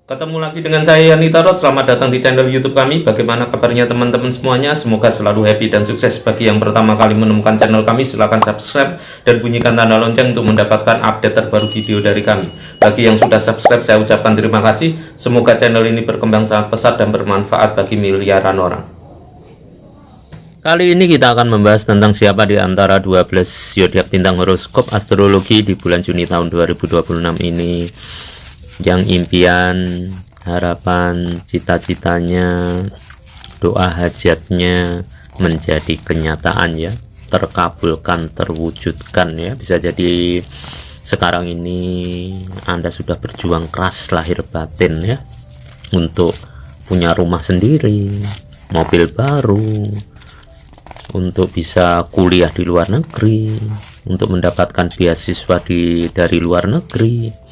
Ketemu lagi dengan saya Yani Tarot. Selamat datang di channel YouTube kami. Bagaimana kabarnya teman-teman semuanya? Semoga selalu happy dan sukses. Bagi yang pertama kali menemukan channel kami, silahkan subscribe dan bunyikan tanda lonceng untuk mendapatkan update terbaru video dari kami. Bagi yang sudah subscribe, saya ucapkan terima kasih. Semoga channel ini berkembang sangat pesat dan bermanfaat bagi miliaran orang. Kali ini kita akan membahas tentang siapa di antara 12 zodiak bintang horoskop astrologi di bulan Juni tahun 2026 ini yang impian, harapan, cita-citanya, doa hajatnya menjadi kenyataan ya, terkabulkan, terwujudkan ya. Bisa jadi sekarang ini Anda sudah berjuang keras lahir batin ya untuk punya rumah sendiri, mobil baru, untuk bisa kuliah di luar negeri, untuk mendapatkan beasiswa dari luar negeri,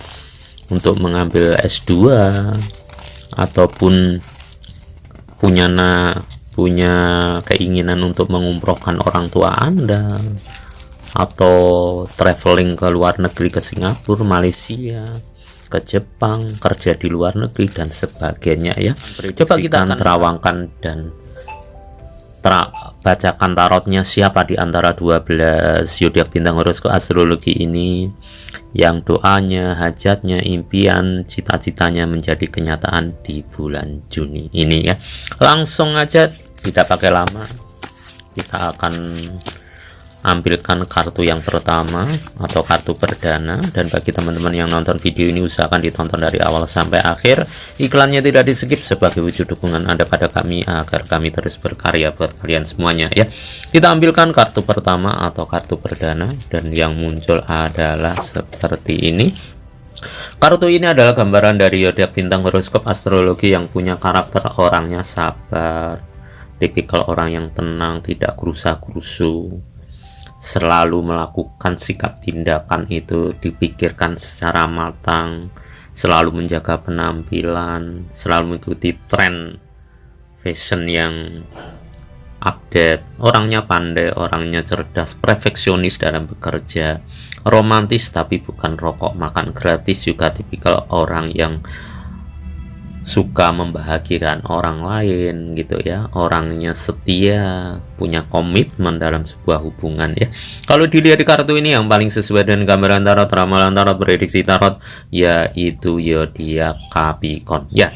untuk mengambil S2, ataupun punya keinginan untuk mengumrohkan orang tua Anda, atau traveling ke luar negeri, ke Singapura, Malaysia, ke Jepang, kerja di luar negeri dan sebagainya ya. Coba kita akan terawangkan dan bacakan tarotnya siapa di antara 12 zodiak bintang horoskop astrologi ini yang doanya, hajatnya, impian, cita-citanya menjadi kenyataan di bulan Juni ini ya. Langsung aja, tidak pakai lama, kita akan ambilkan kartu yang pertama atau kartu perdana. Dan bagi teman-teman yang nonton video ini, usahakan ditonton dari awal sampai akhir, iklannya tidak di skip sebagai wujud dukungan Anda pada kami agar kami terus berkarya buat kalian semuanya ya. Kita ambilkan kartu pertama atau kartu perdana, dan yang muncul adalah seperti ini. Kartu ini adalah gambaran dari zodiak bintang horoskop astrologi yang punya karakter orangnya sabar, tipikal orang yang tenang, tidak gerusa-gerusu, selalu melakukan sikap tindakan itu dipikirkan secara matang, selalu menjaga penampilan, selalu mengikuti tren fashion yang update. Orangnya pandai, orangnya cerdas, perfeksionis dalam bekerja, romantis tapi bukan rokok makan gratis, juga tipikal orang yang suka membahagiakan orang lain gitu ya, orangnya setia, punya komitmen dalam sebuah hubungan ya. Kalau dilihat di kartu ini, yang paling sesuai dengan gambaran tarot, ramalan tarot, prediksi tarot, yaitu zodiak Capricorn ya.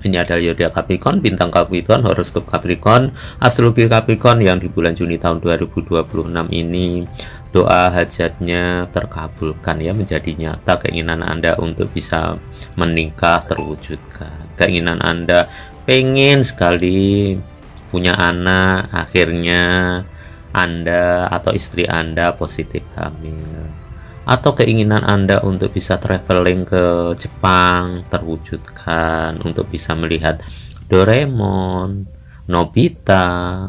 Ini adalah zodiak Capricorn, bintang Capricorn, horoskop Capricorn, astrologi Capricorn yang di bulan Juni tahun 2026 ini doa hajatnya terkabulkan ya, menjadi nyata. Keinginan Anda untuk bisa menikah terwujudkan, keinginan Anda pengen sekali punya anak, akhirnya Anda atau istri Anda positif hamil, atau keinginan Anda untuk bisa traveling ke Jepang terwujudkan, untuk bisa melihat Doraemon, Nobita,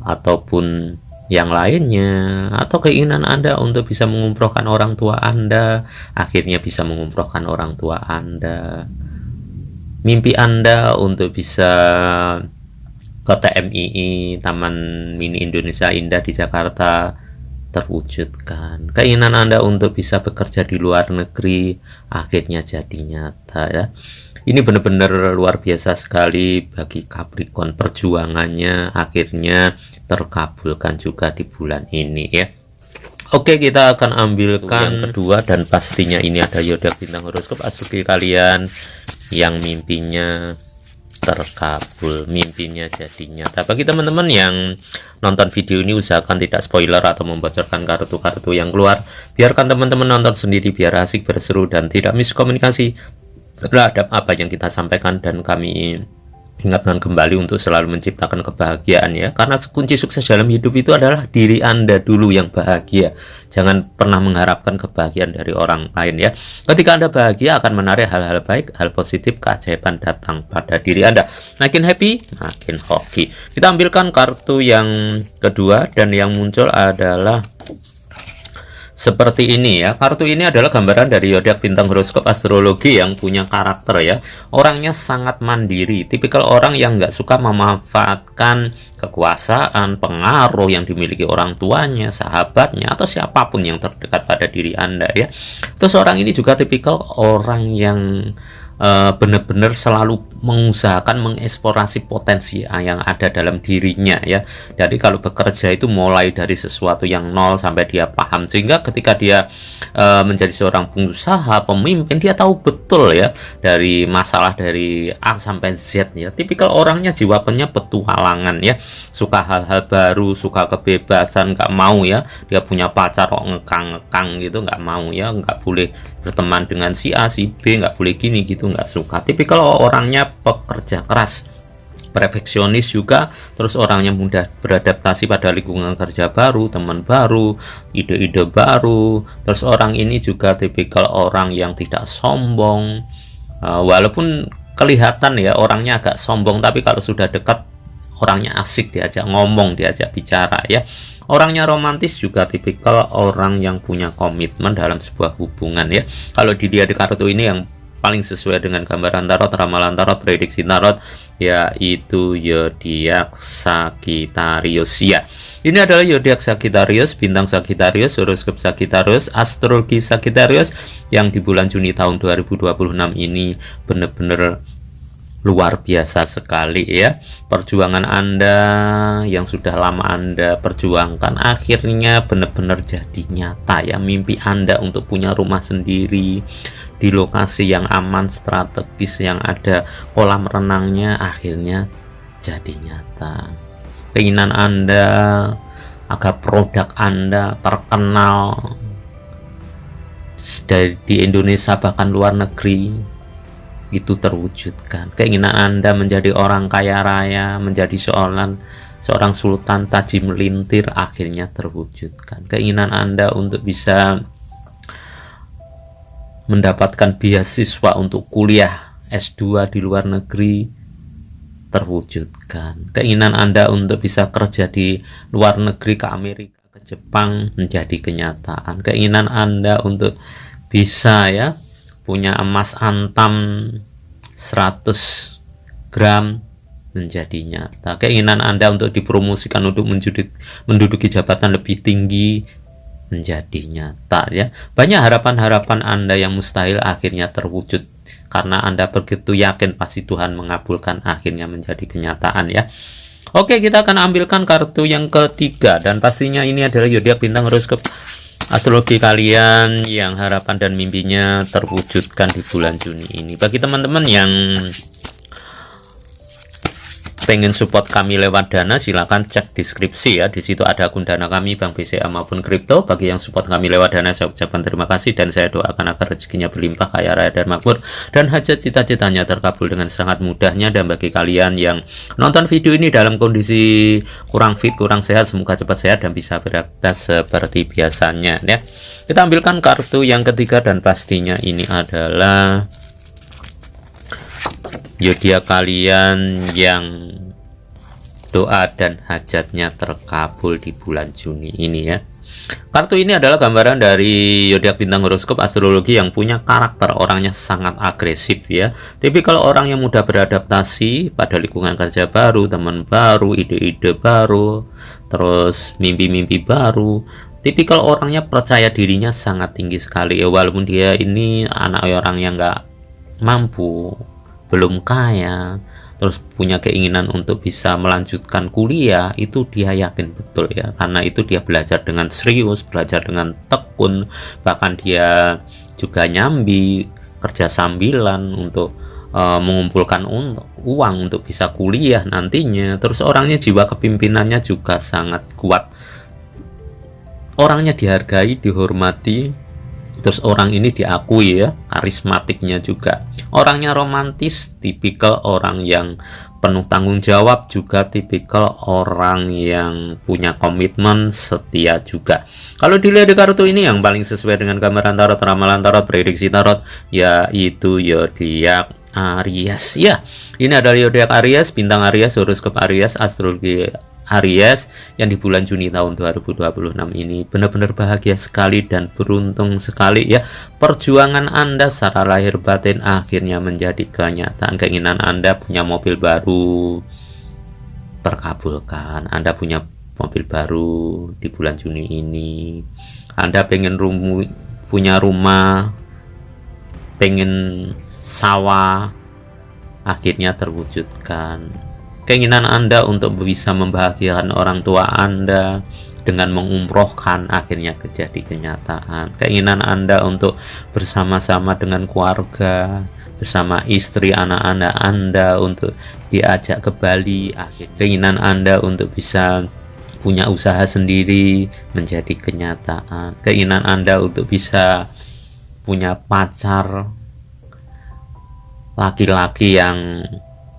ataupun yang lainnya, atau keinginan Anda untuk bisa mengumrohkan orang tua Anda, akhirnya bisa mengumrohkan orang tua Anda. Mimpi Anda untuk bisa ke TMII, Taman Mini Indonesia Indah di Jakarta, terwujudkan. Keinginan Anda untuk bisa bekerja di luar negeri akhirnya jadi nyata ya. Ini benar-benar luar biasa sekali bagi Capricorn, perjuangannya akhirnya terkabulkan juga di bulan ini ya. Oke, kita akan ambilkan yang kedua, dan pastinya ini ada zodiak bintang horoskop astrologi kalian yang mimpinya terkabul, mimpinya jadi nyata. Bagi teman-teman yang nonton video ini, usahakan tidak spoiler atau membocorkan kartu-kartu yang keluar. Biarkan teman-teman nonton sendiri biar asik, berseru, dan tidak miskomunikasi terhadap apa yang kita sampaikan. Dan kami ingatkan kembali untuk selalu menciptakan kebahagiaan ya, karena kunci sukses dalam hidup itu adalah diri Anda dulu yang bahagia. Jangan pernah mengharapkan kebahagiaan dari orang lain ya. Ketika Anda bahagia, akan menarik hal-hal baik, hal positif, keajaiban datang pada diri Anda. Makin happy, makin hoki. Kita ambilkan kartu yang kedua, dan yang muncul adalah seperti ini ya. Kartu ini adalah gambaran dari zodiak bintang horoskop astrologi yang punya karakter ya, orangnya sangat mandiri, tipikal orang yang nggak suka memanfaatkan kekuasaan, pengaruh yang dimiliki orang tuanya, sahabatnya, atau siapapun yang terdekat pada diri Anda ya. Terus orang ini juga tipikal orang yang benar-benar selalu mengusahakan mengeksplorasi potensi yang ada dalam dirinya ya. Jadi kalau bekerja itu mulai dari sesuatu yang nol sampai dia paham, sehingga ketika dia menjadi seorang pengusaha, pemimpin, dia tahu betul ya dari masalah dari A sampai Z ya. Tipikal orangnya jiwanya petualangan ya, suka hal-hal baru, suka kebebasan, nggak mau ya dia punya pacar kok ngekang-ngekang gitu, nggak mau ya, nggak boleh berteman dengan si A si B, nggak boleh gini gitu, nggak suka. Tipikal orangnya pekerja keras, perfeksionis juga, terus orangnya mudah beradaptasi pada lingkungan kerja baru, teman baru, ide-ide baru. Terus orang ini juga tipikal orang yang tidak sombong, walaupun kelihatan ya orangnya agak sombong, tapi kalau sudah dekat orangnya asik, diajak ngomong, diajak bicara ya. Orangnya romantis juga tipikal orang yang punya komitmen dalam sebuah hubungan ya. Kalau dilihat di kartu ini yang paling sesuai dengan gambaran tarot, ramalan tarot, prediksi tarot, yaitu zodiak Sagittarius ya. Ini adalah zodiak Sagittarius, bintang Sagittarius, horoskop Sagittarius, astrologi Sagittarius yang di bulan Juni tahun 2026 ini benar-benar luar biasa sekali ya. Perjuangan Anda yang sudah lama Anda perjuangkan akhirnya benar-benar jadi nyata ya. Mimpi Anda untuk punya rumah sendiri di lokasi yang aman, strategis, yang ada kolam renangnya, akhirnya jadi nyata. Keinginan Anda agar produk Anda terkenal di Indonesia bahkan luar negeri itu terwujudkan. Keinginan Anda menjadi orang kaya raya, menjadi seorang sultan taji melintir, akhirnya terwujudkan. Keinginan Anda untuk bisa mendapatkan beasiswa untuk kuliah S2 di luar negeri terwujudkan. Keinginan Anda untuk bisa kerja di luar negeri, ke Amerika, ke Jepang, menjadi kenyataan. Keinginan Anda untuk bisa ya punya emas antam 100 gram menjadi nyata. Keinginan Anda untuk dipromosikan, untuk menduduki jabatan lebih tinggi, menjadi nyata ya. Banyak harapan-harapan Anda yang mustahil akhirnya terwujud karena Anda begitu yakin pasti Tuhan mengabulkan, akhirnya menjadi kenyataan ya. Oke, kita akan ambilkan kartu yang ketiga, dan pastinya ini adalah zodiak bintang horoskop astrologi kalian yang harapan dan mimpinya terwujudkan di bulan Juni ini. Bagi teman-teman yang pengen support kami lewat Dana, silahkan cek deskripsi ya. Di situ ada akun Dana kami, Bank BCA maupun kripto. Bagi yang support kami lewat Dana, saya ucapkan terima kasih dan saya doakan agar rezekinya berlimpah, kaya raya dan makmur, dan hajat cita-citanya terkabul dengan sangat mudahnya. Dan bagi kalian yang nonton video ini dalam kondisi kurang fit, kurang sehat, semoga cepat sehat dan bisa beraktivitas seperti biasanya ya. Kita ambilkan kartu yang ketiga, dan pastinya ini adalah zodiak kalian yang doa dan hajatnya terkabul di bulan Juni ini ya. Kartu ini adalah gambaran dari zodiak bintang horoskop astrologi yang punya karakter orangnya sangat agresif ya. Tipikal orang yang mudah beradaptasi pada lingkungan kerja baru, teman baru, ide-ide baru, terus mimpi-mimpi baru. Tipikal orangnya percaya dirinya sangat tinggi sekali ya, walaupun dia ini anak orang yang nggak mampu, belum kaya, terus punya keinginan untuk bisa melanjutkan kuliah, itu dia yakin betul ya, karena itu dia belajar dengan serius, belajar dengan tekun, bahkan dia juga nyambi kerja sambilan untuk mengumpulkan uang untuk bisa kuliah nantinya. Terus orangnya jiwa kepimpinannya juga sangat kuat, orangnya dihargai, dihormati. Terus orang ini diakui ya, karismatiknya juga. Orangnya romantis, tipikal orang yang penuh tanggung jawab, juga tipikal orang yang punya komitmen, setia juga. Kalau dilihat di kartu ini yang paling sesuai dengan gambaran tarot, ramalan tarot, prediksi tarot, yaitu zodiak Aries ya. Ini adalah zodiak Aries, bintang Aries, horoskop Aries, astrologi Aries yang di bulan Juni tahun 2026 ini benar-benar bahagia sekali dan beruntung sekali ya. Perjuangan Anda secara lahir batin akhirnya menjadi kenyataan. Keinginan Anda punya mobil baru terkabulkan. Anda punya mobil baru di bulan Juni ini. Anda pengen punya rumah, pengen sawah akhirnya terwujudkan. Keinginan Anda untuk bisa membahagiakan orang tua Anda dengan mengumrohkan akhirnya jadi kenyataan. Keinginan Anda untuk bersama-sama dengan keluarga, bersama istri anak-anak Anda untuk diajak ke Bali, keinginan Anda untuk bisa punya usaha sendiri menjadi kenyataan. Keinginan Anda untuk bisa punya pacar laki-laki yang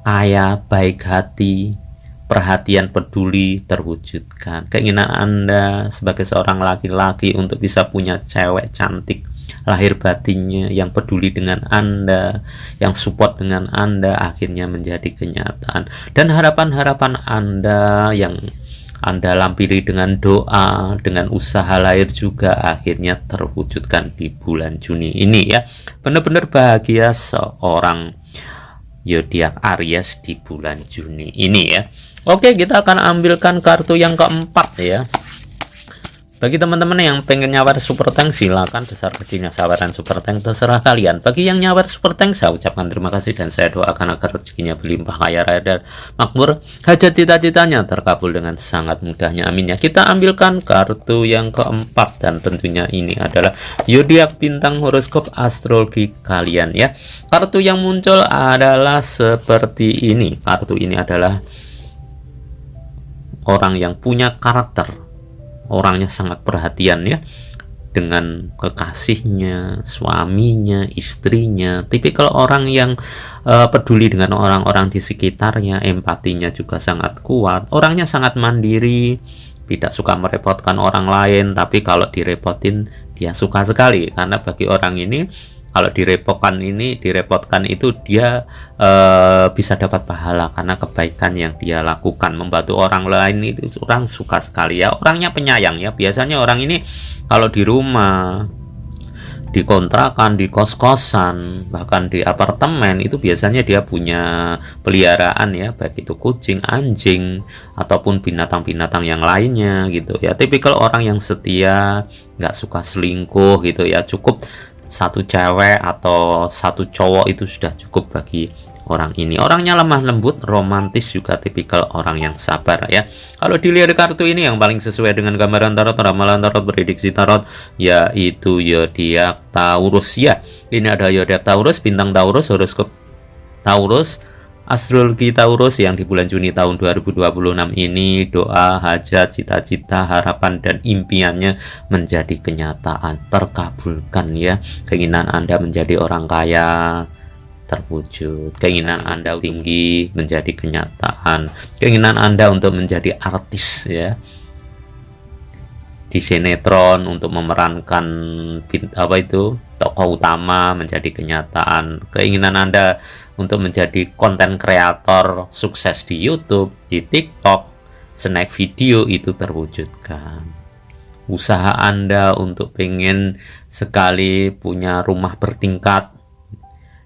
kaya, baik hati, perhatian, peduli terwujudkan. Keinginan Anda sebagai seorang laki-laki untuk bisa punya cewek cantik lahir batinnya yang peduli dengan Anda, yang support dengan Anda akhirnya menjadi kenyataan. Dan harapan-harapan Anda yang Anda lampiri dengan doa, dengan usaha lahir juga akhirnya terwujudkan di bulan Juni ini ya. Benar-benar bahagia seorang zodiak Aries di bulan Juni ini ya. Oke, kita akan ambilkan kartu yang keempat ya. Bagi teman-teman yang pengen nyawar super tank, silakan besar kecilnya sawaran super tank terserah kalian. Bagi yang nyawar super tank, saya ucapkan terima kasih dan saya doakan agar rezekinya berlimpah, kaya raya dan makmur, hajat cita-citanya terkabul dengan sangat mudahnya, amin ya. Kita ambilkan kartu yang keempat dan tentunya ini adalah zodiak bintang horoskop astrologi kalian ya. Kartu yang muncul adalah seperti ini. Kartu ini adalah orang yang punya karakter, orangnya sangat perhatian ya dengan kekasihnya, suaminya, istrinya. Tipikal orang yang peduli dengan orang-orang di sekitarnya, empatinya juga sangat kuat. Orangnya sangat mandiri, tidak suka merepotkan orang lain, tapi kalau direpotin dia suka sekali, karena bagi orang ini kalau direpotkan itu dia bisa dapat pahala karena kebaikan yang dia lakukan. Membantu orang lain itu orang suka sekali ya. Orangnya penyayang ya. Biasanya orang ini kalau di rumah, di kontrakan, di kos-kosan, bahkan di apartemen itu biasanya dia punya peliharaan ya, baik itu kucing, anjing, ataupun binatang-binatang yang lainnya gitu ya. Tipikal orang yang setia, nggak suka selingkuh gitu ya. Cukup satu cewek atau satu cowok itu sudah cukup bagi orang ini. Orangnya lemah lembut, romantis, juga tipikal orang yang sabar ya. Kalau dilihat kartu ini yang paling sesuai dengan gambaran tarot, ramalan tarot, prediksi tarot, yaitu zodiak Taurus ya. Ini ada zodiak Taurus, bintang Taurus, horoskop Taurus, astrologi Taurus yang di bulan Juni tahun 2026 ini doa, hajat, cita-cita, harapan dan impiannya menjadi kenyataan, terkabulkan ya. Keinginan Anda menjadi orang kaya terwujud, keinginan Anda tinggi menjadi kenyataan, keinginan Anda untuk menjadi artis ya, di sinetron untuk memerankan tokoh utama menjadi kenyataan, keinginan Anda untuk menjadi konten kreator sukses di YouTube, di TikTok, snack video itu terwujudkan. Usaha Anda untuk pengen sekali punya rumah bertingkat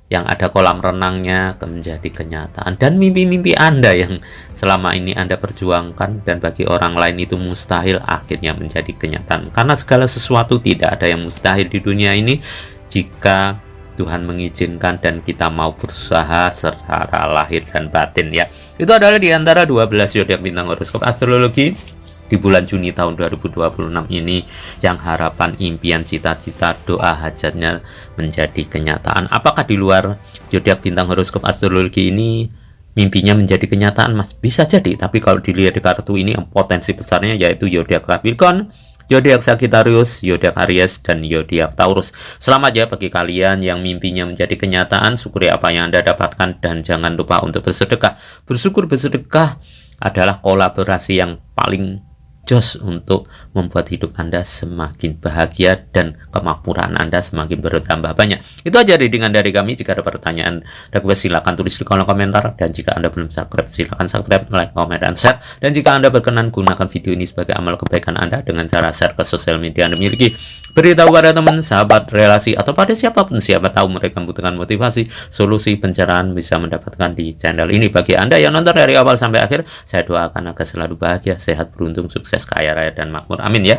yang ada kolam renangnya menjadi kenyataan. Dan mimpi-mimpi Anda yang selama ini Anda perjuangkan dan bagi orang lain itu mustahil akhirnya menjadi kenyataan. Karena segala sesuatu tidak ada yang mustahil di dunia ini jika Tuhan mengizinkan dan kita mau berusaha secara lahir dan batin ya. Itu adalah di antara 12 zodiak bintang horoskop astrologi di bulan Juni tahun 2026 ini yang harapan, impian, cita-cita, doa, hajatnya menjadi kenyataan. Apakah di luar zodiak bintang horoskop astrologi ini mimpinya menjadi kenyataan? Mas, bisa jadi, tapi kalau dilihat di kartu ini yang potensi besarnya yaitu zodiak Capricorn, zodiak Sagittarius, zodiak Aries, dan zodiak Taurus. Selamat ya bagi kalian yang mimpinya menjadi kenyataan. Syukuri apa yang Anda dapatkan dan jangan lupa untuk bersedekah. Bersedekah adalah kolaborasi yang paling jos untuk membuat hidup Anda semakin bahagia dan kemakmuran Anda semakin bertambah banyak. Itu aja readingan dari kami. Jika ada pertanyaan dan silakan tulis di kolom komentar, dan jika Anda belum subscribe silakan subscribe, like, komen, dan share. Dan jika Anda berkenan gunakan video ini sebagai amal kebaikan Anda dengan cara share ke sosial media Anda miliki. Beritahu pada teman, sahabat, relasi, atau pada siapapun, siapa tahu mereka membutuhkan motivasi, solusi, pencerahan bisa mendapatkan di channel ini. Bagi Anda yang nonton dari awal sampai akhir, saya doakan agar selalu bahagia, sehat, beruntung, sukses, kaya raya dan makmur, amin ya.